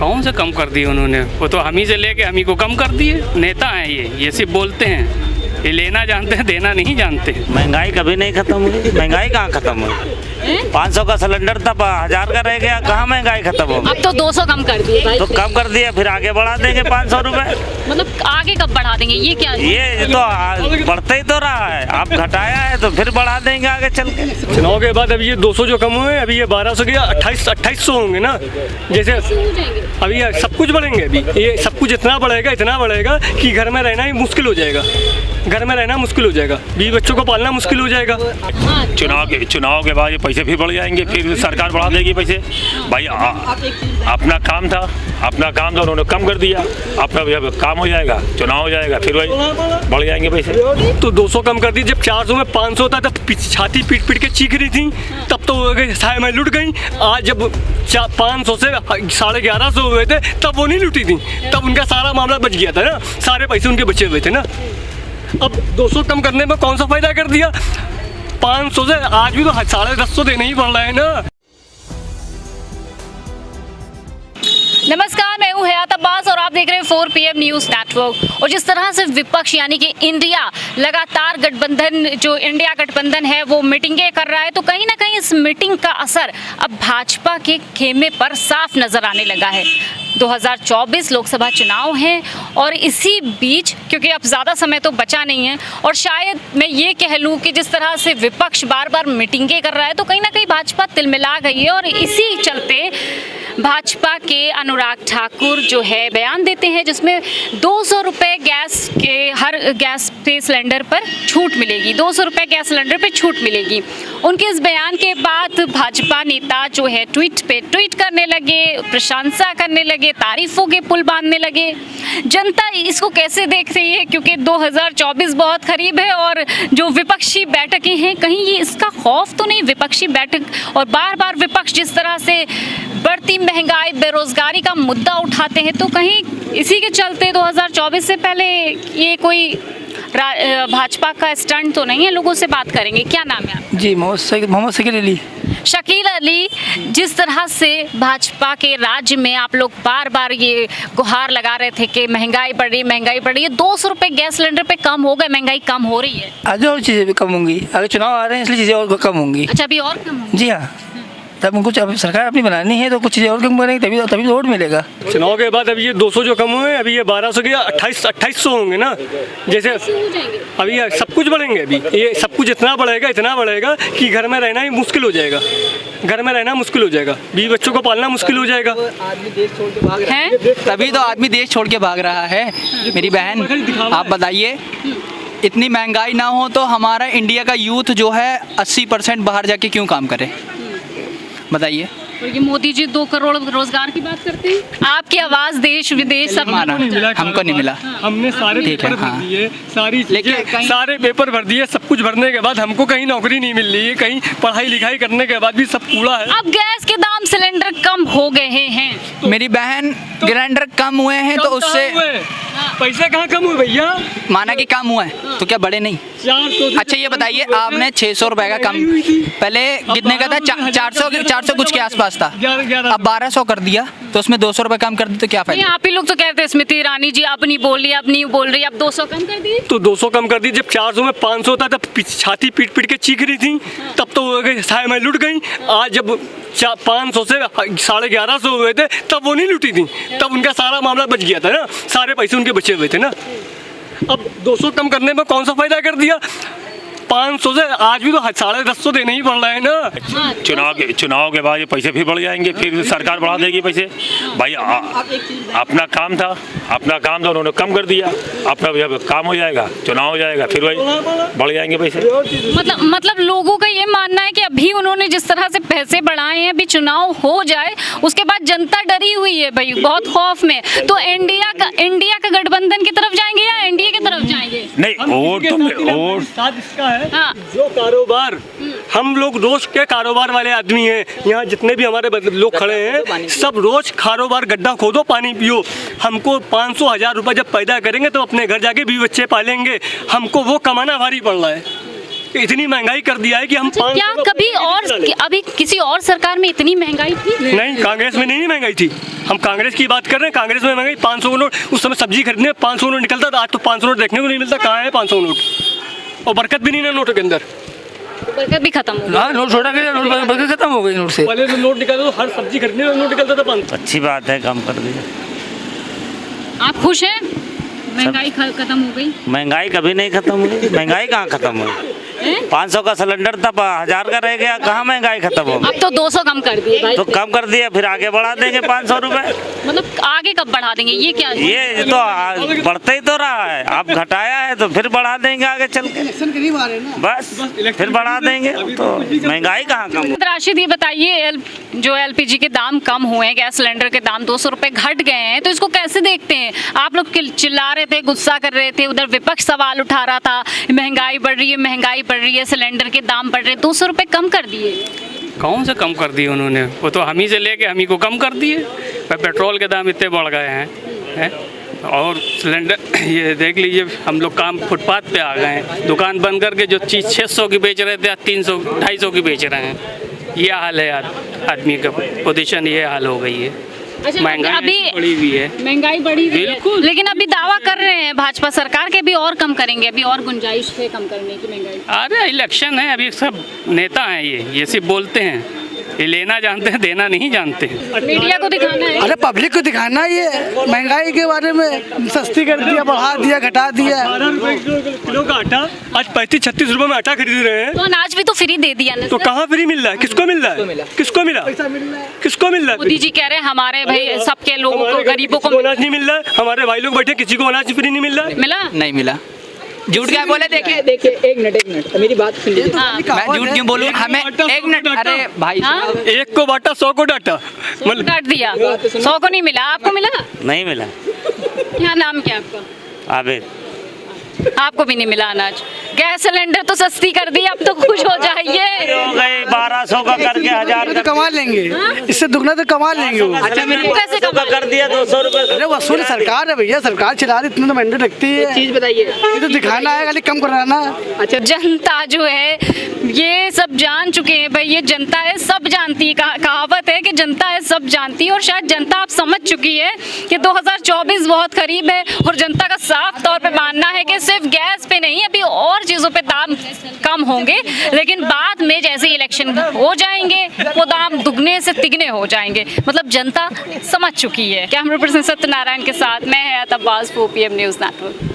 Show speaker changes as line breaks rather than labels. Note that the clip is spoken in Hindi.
कौन से कम कर दिए उन्होंने? वो तो हम ही से लेके हम ही को कम कर दिए। नेता हैं ये सिर्फ बोलते हैं, ये लेना जानते हैं, देना नहीं जानते।
महंगाई कभी नहीं खत्म हुई। महंगाई कहाँ खत्म हुई? 500 का सिलेंडर था, 1000 का रह गया। कहाँ महंगाई खत्म हो?
अब तो 200 कम कर दिए भाई।
तो कम कर दिया, फिर आगे बढ़ा देंगे 500 रुपए।
मतलब आगे कब बढ़ा देंगे? ये क्या
ये तो बढ़ते ही तो रहा है, आप घटाया है तो फिर बढ़ा देंगे आगे चल के।
चुनाव के बाद अभी ये 200 जो कम हुए, अभी ये 1200 के 2800 होंगे ना। जैसे अभी ये सब कुछ बढ़ेंगे, अभी ये सब कुछ इतना बढ़ेगा कि घर में रहना ही मुश्किल हो जाएगा। घर में रहना मुश्किल हो जाएगा, 20 बच्चों को पालना मुश्किल हो जाएगा।
चुनाव के बाद ये पैसे फिर बढ़ जाएंगे, फिर सरकार बढ़ा देगी पैसे। भाई अपना काम था उन्होंने कम कर दिया। अपना काम हो जाएगा, चुनाव हो जाएगा, फिर वही बढ़ जाएंगे पैसे।
तो 200 कम कर दी। जब 400 में 500 था तब छाती पीट के चीख रही थी, तब तो साय में लुट गई। आज जब 500 से 1150 हुए थे तब वो नहीं लुटी थी, तब उनका सारा मामला बच गया था ना, सारे पैसे उनके बचे हुए थे ना। अब 200 कम करने में कौन सा फायदा कर दिया? 500 से आज भी तो 1050 देने ही पड़ रहा है ना।
नमस्कार, मैं हूँ हयात अब्बास और आप देख रहे हैं 4 PM न्यूज़ नेटवर्क। और जिस तरह से विपक्ष यानी कि इंडिया लगातार गठबंधन, जो इंडिया गठबंधन है वो मीटिंगें कर रहा है, तो कहीं ना कहीं इस मीटिंग का असर अब भाजपा के खेमे पर साफ नजर आने लगा है। 2024 लोकसभा चुनाव हैं और इसी बीच, क्योंकि अब ज़्यादा समय तो बचा नहीं है, और शायद मैं ये कह लूँ कि जिस तरह से विपक्ष बार बार मीटिंगें कर रहा है, तो कहीं ना कहीं भाजपा तिलमिला गई है। और इसी चलते भाजपा के अनुराग ठाकुर जो है बयान देते हैं जिसमें 200 रुपये गैस के हर गैस पे सिलेंडर पर छूट मिलेगी, 200 रुपये गैस सिलेंडर पे छूट मिलेगी। उनके इस बयान के बाद भाजपा नेता जो है ट्वीट पे ट्वीट करने लगे, प्रशंसा करने लगे, तारीफों के पुल बांधने लगे। जनता इसको कैसे देख रही है? क्योंकि 2024 बहुत करीब है और जो विपक्षी बैठकें हैं, कहीं ये इसका खौफ तो नहीं? विपक्षी बैठक और बार बार विपक्ष जिस तरह से बढ़ती महंगाई, बेरोजगारी का मुद्दा उठाते हैं, तो कहीं इसी के चलते 2024 से पहले ये कोई भाजपा का स्टंट तो नहीं है? लोगों से बात करेंगे। क्या नाम है आपका?
जी, मोहम्मद शकील अली।
शकील अली, जिस तरह से भाजपा के राज्य में आप लोग बार बार ये गुहार लगा रहे थे कि महंगाई बढ़ रही है, 200 रुपये गैस सिलेंडर पे कम हो गए, महंगाई कम हो रही है,
आगे और चीज़ें भी कम होंगी, आगे चुनाव आ रहे हैं इसलिए चीज़ें और कम होंगी।
अच्छा, अभी और कम होंगी?
जी हाँ, तब कुछ अब सरकार अपनी बनानी है तो कुछ चीज़ें और कम करेंगे, तभी तो वोट मिलेगा।
चुनाव के बाद अभी ये 200 जो कम हुए, अभी ये 1200 के 2800 होंगे ना। जैसे अभी ये सब कुछ बढ़ेंगे, अभी ये सब कुछ इतना बढ़ेगा कि घर में रहना ही मुश्किल हो जाएगा। घर में रहना मुश्किल हो जाएगा, 20 बच्चों को पालना मुश्किल हो जाएगा।
आदमी देश छोड़ के भाग रहा है, तभी तो आदमी देश छोड़ के भाग रहा है। मेरी बहन, आप बताइए, इतनी महंगाई ना हो तो हमारा इंडिया का यूथ जो है 80% बाहर जाके क्यों काम करे? बताइए।
और ये मोदी जी 2 करोड़ रोजगार की बात करते हैं। आपकी आवाज देश विदेश सब
हमको नहीं मिला।
हमने सारे पेपर भर दिए, सारे पेपर भर दिए, सब कुछ भरने के बाद हमको कहीं नौकरी नहीं मिल रही है, कहीं पढ़ाई लिखाई करने के बाद भी सब कूड़ा है।
अब गैस के दाम सिलेंडर कम हो गए हैं।
मेरी बहन, सिलेंडर कम हुए हैं तो उससे
पैसे कहाँ कम हुए भैया?
माना कि कम हुआ है तो क्या बड़े नहीं? अच्छा ये बताइए, आपने 600 रुपए का कम, पहले कितने का था? 400 कुछ के आसपास था, अब 1200 कर दिया, तो उसमें 200 रुपए कम कर दी तो क्या फायदा?
आप ही लोग तो कहते हैं स्मृति ईरानी जी अब नहीं बोल रही, अब 200 कम कर दी।
तो 200 कम कर दी। जब 400 में 500 था तब छाती पीट के चीख रही थी, तब तो साय में लुट गई। आज जब 500 से 1150 हुए थे तब वो नहीं लुटी थी, तब उनका सारा मामला बच गया था ना, सारे पैसे उनके बचे हुए थे ना। अब 200 कम करने में कौन सा फायदा कर दिया? 500 से आज भी तो 1050 देने ही पड़ रहा है ना।
चुनाव के बाद ये पैसे फिर बढ़ जाएंगे, फिर सरकार बढ़ा देगी पैसे। भाई अपना काम था उन्होंने कम कर दिया। अपना काम हो जाएगा, चुनाव हो जाएगा, फिर वही बढ़ जाएंगे पैसे।
मतलब लोगों का ये मानना है कि अभी उन्होंने जिस तरह से पैसे बढ़ाए हैं, अभी चुनाव हो जाए उसके बाद जनता डरी हुई है भाई, बहुत खौफ में। तो इंडिया का गठबंधन की तरफ जाएंगे या एनडीए की तरफ जाएंगे?
नहीं, वोट
साथ इसका है। जो कारोबार, हम लोग रोज के कारोबार वाले आदमी हैं, यहाँ जितने भी हमारे लोग खड़े हैं सब रोज कारोबार, गड्ढा खोदो पानी पियो। हमको 500-1000 रुपये जब पैदा करेंगे तो अपने घर जाके भी बच्चे पालेंगे, हमको वो कमाना भारी पड़ रहा है। इतनी महंगाई कर दिया है कि हम
क्या कभी और अभी किसी और सरकार में इतनी महंगाई थी?
नहीं, कांग्रेस में नहीं महंगाई थी। हम कांग्रेस की बात कर रहे हैं। कांग्रेस में महंगाई 500 नोट, उस समय सब्जी खरीदने में 500 नोट निकलता था। आज तो 500 नोट देखने को नहीं मिलता। कहाँ है 500 नोट? और बरकत भी नहीं है नोटों के अंदर।
बरकत भी खत्म हो गई।
हाँ, नोट छोड़ा गया, नोट बरकत खत्म हो गई नोट से।
पहले तो नोट निकालते तो हर सब्जी खरीदने में नोट निकलता था 500।
अच्छी बात है, कम कर दिया।
आप खुश हैं? महंगाई खत्म हो गई?
महंगाई कभी नहीं खत्म हुई। महंगाई कहाँ खत्म हुई? 500 का सिलेंडर था, 1000 का रह गया। कहाँ महंगाई खत्म हो
अब
गई?
तो 200 कम कर दिए भाई।
तो कम कर दिया, फिर आगे बढ़ा देंगे 500 रुपए।
मतलब आगे कब बढ़ा देंगे? ये क्या?
ये तो बढ़ते ही तो रहा है। अब घटाया है तो फिर बढ़ा देंगे आगे चल के। बस फिर बढ़ा देंगे। तो महंगाई कहाँ कम हुई?
राशिद, ये बताइए, जो एलपीजी के दाम कम हुए हैं, गैस सिलेंडर के दाम 200 रुपए घट गए हैं, तो इसको कैसे देखते हैं? आप लोग चिल्ला रहे थे, गुस्सा कर रहे थे, उधर विपक्ष सवाल उठा रहा था, महंगाई बढ़ रही है, महंगाई बढ़ रही है, सिलेंडर के दाम बढ़ रहे हैं, 200 रुपए कम कर दिए।
कौन से कम कर दिए उन्होंने? वो तो हम ही से लेके हम ही को कम कर दिए। पेट्रोल के दाम इतने बढ़ गए हैं और सिलेंडर ये देख लीजिए, हम लोग काम फुटपाथ पे आ गए हैं। दुकान बंद करके जो चीज़ 600 की बेच रहे थे आज 300 250 की बेच रहे हैं। ये हाल है आदमी का पोजीशन, ये हाल हो गई है।
अच्छा,
महंगाई
अभी
बढ़ी हुई है।
महंगाई बढ़ी हुई है,
बिल्कुल।
लेकिन अभी दावा कर रहे हैं भाजपा सरकार के भी और कम करेंगे, अभी और गुंजाइश है कम करने की महंगाई।
अरे इलेक्शन है, अभी सब नेता हैं, ये सिर्फ बोलते हैं। ये लेना जानते हैं, देना नहीं जानते हैं।
मीडिया को दिखाना है।
अरे पब्लिक को दिखाना, ये महंगाई के बारे में सस्ती कर दिया, बढ़ा दिया, घटा दिया।
12 रुपए किलो का आटा आज 35-36 रुपए में आटा खरीद रहे हैं।
तो अनाज भी तो फ्री दे दिया ना।
तो कहाँ फ्री मिल रहा है? किसको मिल रहा है? किसको मिला? किसको मिल रहा है?
मोदी जी कह रहे हैं हमारे भाई सबके लोगों को,
हमारे
गरीबों को
अनाज नहीं मिल रहा है। हमारे भाई लोग बैठे, किसी को अनाज फ्री नहीं मिल रहा है।
मिला?
नहीं मिला। झूठ क्या बोले? देखिए एक मिनट मेरी बात सुन लीजिए।
हाँ।
मैं झूठ क्यों बोलूँ? हमें एक मिनट, अरे भाई
हाँ?
एक को बांटा 100 को डांटा। मतलब
काट दिया, 100 को नहीं मिला। आपको मिला?
नहीं मिला।
क्या नाम क्या आपका?
आबिद।
आपको भी नहीं मिला अनाज। गैस सिलेंडर तो सस्ती कर दी, अब तो खुश हो जाइए।
हो गए 1200 का करके 1000
तो कमा लेंगे, इससे दुगना तो कमा लेंगे वो।
अच्छा, मेरे कैसे
का कर दिया 200 रुपए।
अरे वसूल सरकार है भैया, सरकार चला रही, इतने तो महंगे रखती है।
चीज बताइए।
ये तो दिखाना है, खाली कम कराना।
अच्छा, जनता जो है ये सब जान चुके हैं भाई, ये जनता है सब जानती है। कहावत है कि जनता है सब जानती है, और शायद जनता आप समझ चुकी है कि 2024 बहुत करीब है और जनता का साफ तौर पे मानना है कि सिर्फ गैस पे नहीं, अभी और चीज़ों पे दाम कम होंगे, लेकिन बाद में जैसे इलेक्शन हो जाएंगे वो दाम दुगने से तिगने हो जाएंगे। मतलब जनता समझ चुकी है। कैमरा पर्सन सत्यनारायण के साथ मैं हयात अब्बास, 4PM न्यूज़ नेटवर्क।